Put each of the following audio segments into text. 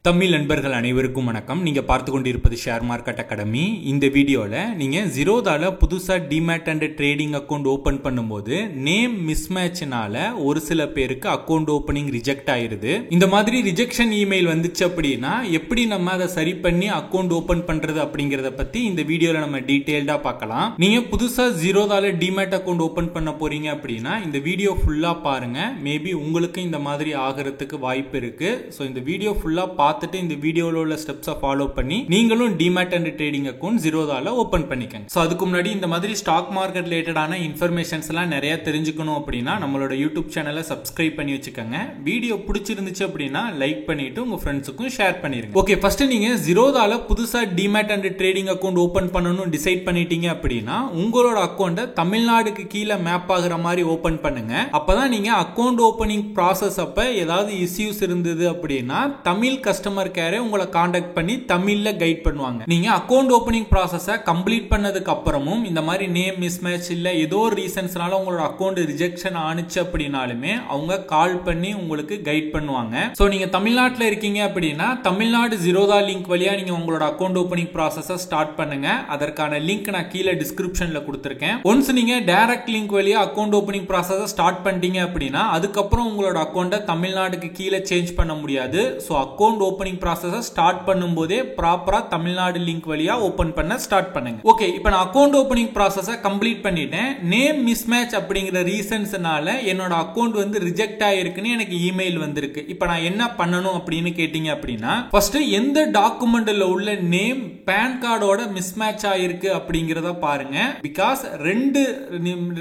தமிழ் நண்பர்கள் அனைவருக்கும் வணக்கம். நீங்கள் பார்த்து கொண்டிருப்பது ஷேர் மார்க்கெட் அகாடமி. இந்த வீடியோவில் நீங்கள் ஜீரோதால புதுசாக demat and trading account open பண்ணும்போது நேம் மிஸ்மேட்ச்னால ஒரு சில பேருக்கு அக்கௌண்ட் ஓப்பனிங் ரிஜெக்ட் ஆயிருது. இந்த மாதிரி ரிஜெக்ஷன் இமெயில் வந்துச்சு அப்படின்னா எப்படி நம்ம அதை சரி பண்ணி அக்கௌண்ட் ஓப்பன் பண்ணுறது அப்படிங்கிறத பற்றி இந்த வீடியோவில் நம்ம டீட்டெயில்டாக பார்க்கலாம். நீங்கள் புதுசாக ஜீரோதால டிமேட் அக்கௌண்ட் ஓப்பன் பண்ண போறீங்க அப்படின்னா இந்த வீடியோ ஃபுல்லாக பாருங்கள். மேபி உங்களுக்கு இந்த மாதிரி ஆகிறதுக்கு வாய்ப்பு இருக்குது. ஸோ இந்த வீடியோ ஃபுல்லாக பார்த்துட்டு இந்த வீடியோல உள்ள ஸ்டெப்ஸை ஃபாலோ பண்ணி நீங்களும் டிமேட் அண்ட் ட்ரேடிங் அக்கௌண்ட் ஜீரோதால ஓபன் பண்ணிக்கங்க. சோ அதுக்கு முன்னாடி இந்த மாதிரி ஸ்டாக் மார்க்கெட் ரிலேட்டடான இன்ஃபர்மேஷன்ஸ் எல்லாம் நிறைய தெரிஞ்சுக்கணும் அப்படின்னா நம்மளோட யூடியூப் சேனலை சப்ஸ்கிரைப் பண்ணி வச்சுக்கோங்க. வீடியோ பிடிச்சிருந்துச்சு அப்படின்னா லைக் பண்ணிட்டு உங்க ஃப்ரெண்ட்ஸுக்கும் ஷேர் பண்ணிருங்க. ஓகே, ஃபர்ஸ்ட் நீங்க ஜீரோதால புதுசா demat and trading account open பண்ணணும் டிசைட் பண்ணிட்டீங்க அப்படின்னா உங்களோட அக்கௌண்ட்டை தமிழ்நாடுக்கு கீழே மேப் ஆகுற மாதிரி ஓபன் பண்ணுங்க. அப்பதான் நீங்க அக்கௌண்ட் ஓபனிங் ப்ராசஸ் அப்ப ஏதாவது இஷ்யூஸ் இருந்தது அப்படின்னா தமிழ் கஸ்டமர் கேர் உங்களை காண்டாக்ட் பண்ணி தமிழ்ல கைட் பண்ணுவாங்க. நீங்க அக்கவுண்ட் ஓபனிங் ப்ராசஸை கம்ப்ளீட் பண்ணதுக்கு அப்புறமும் இந்த மாதிரி நேம் மிஸ்மேட்ச் இல்ல ஏதோ ஒரு ரீசன்ஸ்னால உங்களோட அக்கவுண்ட் ரிஜெக்ஷன் ஆனிச்சு அப்படினாலுமே அவங்க கால் பண்ணி உங்களுக்கு கைட் பண்ணுவாங்க. சோ நீங்க தமிழ்நாட்டில் இருக்கீங்க அப்படின்னா தமிழ்நாடு ஜீரோதா லிங்க் வழியா நீங்க உங்களோட அக்கவுண்ட் ஓபனிங் ப்ராசஸை ஸ்டார்ட் பண்ணுங்க. அதற்கான லிங்க் நான் கீழே டிஸ்கிரிப்ஷன்ல கொடுத்திருக்கேன். ஒன்ஸ் நீங்க டைரக்ட் லிங்க் வழியா அக்கவுண்ட் ஓபனிங் ப்ராசஸை ஸ்டார்ட் பண்ணிட்டீங்க அப்படின்னா அதுக்கப்புறம் உங்களோட அக்கவுண்ட்டை தமிழ்நாடுக்கு கீழே சேஞ்ச் பண்ண முடியாது. சோ அக்கவுண்ட் ஓபனிங் ப்ராசஸை ஸ்டார்ட் பண்ணும்போதே ப்ராப்பரா தமிழ்நாடு லிங்க் வழியா ஓபன் பண்ண ஸ்டார்ட் பண்ணுங்க. ஓகே, இப்போ நான் அக்கவுண்ட் ஓபனிங் ப்ராசஸை கம்ப்ளீட் பண்ணிட்டேன். நேம் மிஸ்மேட்ச் அப்படிங்கிற ரீசன்ஸ்னால என்னோட அக்கவுண்ட் வந்து ரிஜெக்ட் ஆயிருக்குன்னு எனக்கு இமெயில் வந்திருக்கு. இப்போ நான் என்ன பண்ணணும் அப்படின்னு கேட்டீங்க அப்படின்னா ஃபர்ஸ்ட் எந்த டாக்குமெண்ட்ல உள்ள நேம் பேன் கார்டோட மிஸ்மேட்ச் ஆயிருக்கு அப்படிங்கறத பாருங்க. பிகாஸ் ரெண்டு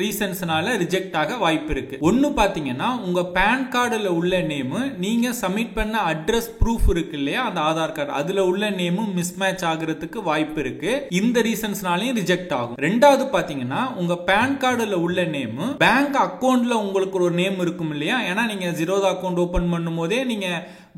ரீசன்ஸ்னால ரிஜெக்ட் ஆக வாய்ப்பு இருக்கு. ஒன்னு பாத்தீங்கன்னா உங்க பேன் கார்டுல உள்ள நேம் நீங்க சப்மிட் பண்ண அட்ரஸ் ப்ரூஃப் இருக்கு இல்லையா, அந்த ஆதார் கார்டு அதுல உள்ள நேமும் மிஸ்மேட்ச் ஆகிறதுக்கு வாய்ப்பு இருக்கு. இந்த ரீசன்ஸ்னாலயும் ரிஜெக்ட் ஆகும். ரெண்டாவது பாத்தீங்கன்னா உங்க பேன் கார்டுல உள்ள நேம் பேங்க் அக்கவுண்ட்ல உங்களுக்கு ஒரு நேம் இருக்கும் இல்லையா, ஏன்னா நீங்க ஜீரோதா அக்கவுண்ட் ஓபன் பண்ணும் போதே நீங்க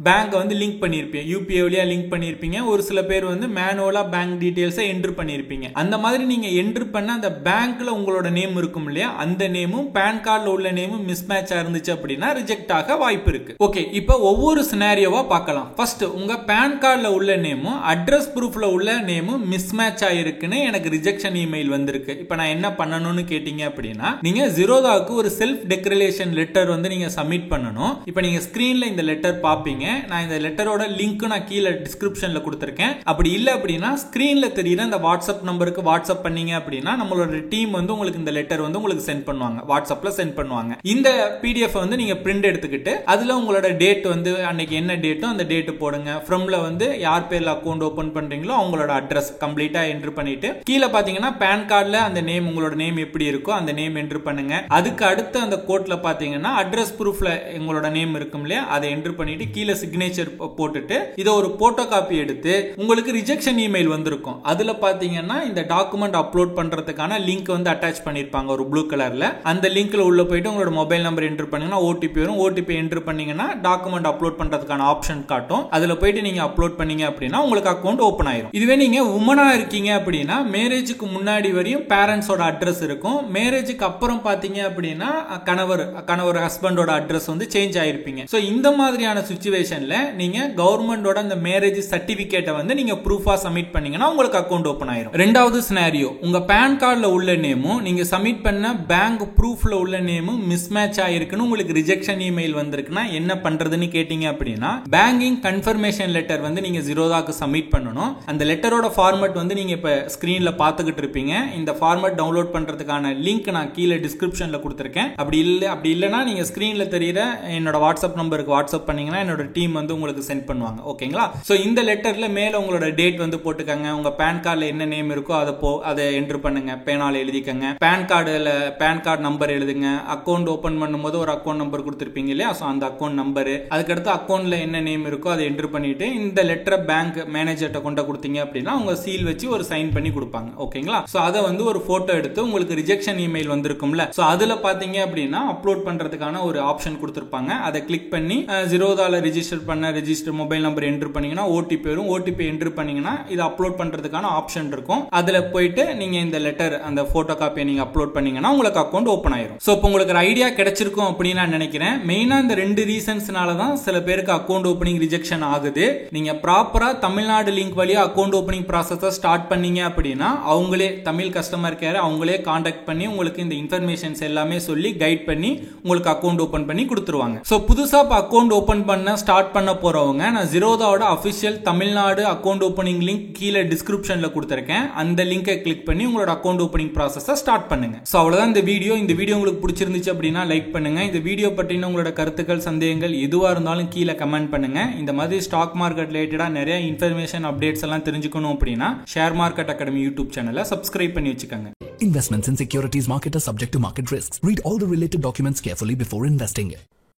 பேங்க் வந்து லிங்க் பண்ணிருப்பீங்க, யூபிஐ வழியா லிங்க் பண்ணிருப்பீங்க. ஒரு சில பேர் வந்து மேனுவலா பேங்க் டீடைல்ஸை என்டர் பண்ணிருப்பீங்க. அந்த மாதிரி நீங்க என்டர் பண்ண அந்த பேங்க்ல உங்களோட நேம் இருக்கும் இல்லையா, அந்த நேமும் பேன் கார்டுல உள்ள நேமும் மிஸ்மேட்ச் இருந்துச்சு அப்படின்னா ரிஜெக்ட் ஆக வாய்ப்பு இருக்கு. ஓகே, இப்போ ஒவ்வொரு சினாரியோவா பார்க்கலாம். ஃபர்ஸ்ட் உங்க பேன் கார்டுல உள்ள நேமும் அட்ரஸ் ப்ரூஃப்ல உள்ள நேமும் மிஸ்மேட்ச் ஆயிருக்குன்னு எனக்கு ரிஜெக்ஷன் இமெயில் வந்திருக்கு. இப்போ நான் என்ன பண்ணணும்னு கேட்டீங்க அப்படின்னா நீங்க ஜீரோதாவுக்கு ஒரு செல்ஃப் டெக்லரேஷன் லெட்டர் வந்து நீங்க சப்மிட் பண்ணணும். இப்போ நீங்க ஸ்கிரீன்ல இந்த லெட்டர் பாப்பீங்க. நான் இந்த லெட்டரோட லிங்க் நான் கீழே டிஸ்கிரிப்ஷன்ல கொடுத்திருக்கேன். அப்படி இல்ல அப்படின்னா ஸ்கிரீன்ல தெரியுற இந்த வாட்ஸ்அப் நம்பருக்கு வாட்ஸ்அப் பண்ணீங்க அப்படின்னா நம்மளோட டீம் வந்து உங்களுக்கு இந்த லெட்டர் வந்து உங்களுக்கு சென்ட் பண்ணுவாங்க, வாட்ஸ்அப்ல சென்ட் பண்ணுவாங்க. இந்த பிடிஎஃப் வந்து நீங்க பிரிண்ட் எடுத்துக்கிட்டு அதுல உங்களோட டேட் வந்து அன்னைக்கு என்ன டேட்டோ அந்த டேட் போடுங்க. ஃப்ரம்ல வந்து யார் பேர்ல அக்கவுண்ட் ஓபன் பண்றீங்களோ அவங்களோட அட்ரஸ் கம்ப்ளீட்டா என்டர் பண்ணிட்டு கீழே பாத்தீங்கன்னா பேன் கார்டுல அந்த நேம் உங்களோட நேம் எப்படி இருக்கோ அந்த நேம் என்டர் பண்ணுங்க. அதுக்கு அடுத்து அந்த கோட்ல பாத்தீங்கன்னா அட்ரஸ் ப்ரூஃப்ல உங்களோட நேம் இருக்கும் இல்லையா, அதை என்டர் பண்ணிட்டு கீழே சிக்னேச்சர் போட்டுட்டு இதை ஒரு போட்டோ காப்பி எடுத்து உங்களுக்கு ரிஜெக்ஷன் இமெயில் வந்திருக்கும். அதுல பாத்தீங்கன்னா இந்த டாக்குமெண்ட் அப்லோட் பண்றதுக்கான லிங்க் வந்து அட்டாச் பண்ணிருப்பாங்க ஒரு ப்ளூ கலர்ல. அந்த லிங்க்ல உள்ள போயிட்டு உங்களோட மொபைல் நம்பர் என்டர் பண்ணீங்கன்னா ஓடிபி வரும். ஓடிபி என்டர் பண்ணீங்கன்னா டாக்குமெண்ட் அப்லோட் பண்றதுக்கான ஆப்ஷன் காட்டும். அதுல போயிட்டு நீங்க அப்லோட் பண்ணீங்க அப்படின்னா உங்களுக்கு அக்கவுண்ட் ஓபன் ஆயிரும். இதுவே நீங்க உமனா இருக்கீங்க அப்படின்னா மேரேஜுக்கு முன்னாடி வரையும் பேரண்ட்ஸோட அட்ரஸ் இருக்கும். மேரேஜுக்கு அப்புறம் பாத்தீங்க அப்படின்னா கணவர் ஹஸ்பண்டோட அட்ரஸ் வந்து சேஞ்ச் ஆயிருப்பீங்க. சோ இந்த மாதிரியான சிச்சுவேஷன்ல நீங்க கவர்மெண்டோட அந்த மேரேஜ் சர்டிபிகேட்டை வந்து நீங்க ப்ரூஃபா சப்மிட் பண்ணீங்கன்னா உங்களுக்கு அக்கவுண்ட் ஓபன் ஆயிரும். ரெண்டாவது சினாரியோ உங்க பேன் கார்டுல உள்ள நேமும் நீங்க சப்மிட் பண்ண பேங்க் ப்ரூஃப்ல உள்ள நேமும் மிஸ்மேட்ச் ஆயிருக்குன்னு உங்களுக்கு ரிஜெக்ஷன் இமெயில் வந்திருக்குன்னா என்ன பண்றதுன்னு கேட்டீங்க அப்படின்னா பேங்கிங் கன்ஃபர்மேஷன் லெட்டர் வந்து நீங்க ஜீரோதாக்கு சப்மிட் பண்ணணும். அந்த லெட்டரோட ஃபார்மட் வந்து நீங்க இப்ப ஸ்கிரீன்ல பாத்துக்கிட்டு இருப்பீங்க. இந்த ஃபார்மட் டவுன்லோட் பண்றதுக்கான லிங்க் நான் கீழே டிஸ்கிரிப்ஷன்ல கொடுத்திருக்கேன். அப்படி இல்லைன்னா நீங்க ஸ்கிரீன்ல தெரியுற என்னோட வாட்ஸ்அப் நம்பருக்கு வாட்ஸ்அப் பண்ணீங்கன்னா என்னோட டீம் வந்து உங்களுக்கு சென்ட் பண்ணுவாங்க. ஓகேங்களா? சோ இந்த லெட்டர்ல மேல உங்களோட டேட் வந்து போட்டுக்கங்க. உங்க பேன் கார்டுல என்ன நேம் இருக்கோ அதை என்டர் பண்ணுங்க. பேனால எழுதிக்கங்க. பேன் கார்டு நம்பர் எழுதுங்க. அக்கவுண்ட் ஓபன் பண்ணும்போது ஒரு அக்கவுண்ட் நம்பர் கொடுத்திருப்பீங்க இல்லையா, சோ அந்த அக்கவுண்ட் நம்பர், அதுக்கடுத்து அக்கவுண்ட்ல என்ன நேம் இருக்கோ அதை என்டர் பண்ணிட்டு இந்த லெட்டரை பேங்க் மேனேஜர்ட்ட கொண்டு கொடுத்தீங்க அப்படின்னா அவங்க சீல் வச்சு ஒரு சைன் பண்ணி கொடுப்பாங்க. ஓகேங்களா? சோ அதை வந்து ஒரு போட்டோ எடுத்து உங்களுக்கு ரிஜெக்ஷன் இமெயில் வந்திருக்கும்ல, சோ அதுல பாத்தீங்க அப்படின்னா அப்லோட் பண்றதுக்கான ஒரு ஆப்ஷன் கொடுத்திருப்பாங்க. அதை கிளிக் பண்ணி ஜீரோதால ரெஜிஸ்டர் மொபைல் நம்பர் என்டர் பண்ணீங்கன்னா ஓடிபி வரும். ஓடிபி என்டர் பண்ணீங்கன்னா இது அப்லோட் பண்றதுக்கான ஆப்ஷன் இருக்கும். அதுல போயிட்டு நீங்க இந்த லெட்டர் அந்த போட்டோ காப்பியை நீங்க அப்லோட் பண்ணீங்கன்னா உங்களுக்கு அக்கவுண்ட் ஓபன் ஆயிரும். சோ இப்போ உங்களுக்கு ஒரு ஐடியா கிடைச்சிருக்கும் அப்படின்னு நான் நினைக்கிறேன். மெயினா இந்த ரெண்டு ரீசன்ஸ்னால தான் சில பேருக்கு அக்கவுண்ட் ஓபனிங் ரிஜெக்ஷன் டிரான்சாக்ஷன் ஆகுது. நீங்க ப்ராப்பரா தமிழ்நாடு லிங்க் வழியா அக்கௌண்ட் ஓபனிங் ப்ராசஸை ஸ்டார்ட் பண்ணீங்க அப்படின்னா அவங்களே தமிழ் கஸ்டமர் கேர் அவங்களே காண்டாக்ட் பண்ணி உங்களுக்கு இந்த இன்ஃபர்மேஷன்ஸ் எல்லாமே சொல்லி கைட் பண்ணி உங்களுக்கு அக்கௌண்ட் ஓபன் பண்ணி கொடுத்துருவாங்க. ஸோ புதுசா அக்கௌண்ட் ஓபன் பண்ண ஸ்டார்ட் பண்ண போறவங்க நான் ஜீரோதாவோட official Tamil Nadu account opening link கீழே டிஸ்கிரிப்ஷன்ல கொடுத்திருக்கேன். அந்த லிங்கை கிளிக் பண்ணி உங்களோட அக்கௌண்ட் ஓபனிங் ப்ராசஸை ஸ்டார்ட் பண்ணுங்க. ஸோ அவ்வளவுதான் இந்த வீடியோ உங்களுக்கு பிடிச்சிருந்துச்சு அப்படின்னா லைக் பண்ணுங்க. இந்த வீடியோ பற்றின உங்களோட கருத்துக்கள் சந்தேகங்கள் எதுவா இருந்தாலும் கீழே கமெண்ட் பண்ணுங்க. இந்த மாதிரி ஸ்டாக் மார்க்கெட் ரிலேட்டடா நிறைய இன்ஃபர்மேஷன் அப்டேட்ஸ் எல்லாம் தெரிஞ்சுக்கணும் அப்படின்னா ஷேர் மார்க்கெட் அகாடமி யூடியூப் சேனலை சப்ஸ்கிரைப் பண்ணி வச்சுக்கோங்க. Investments in securities market are subject to market risks. Read all the related documents carefully before investing.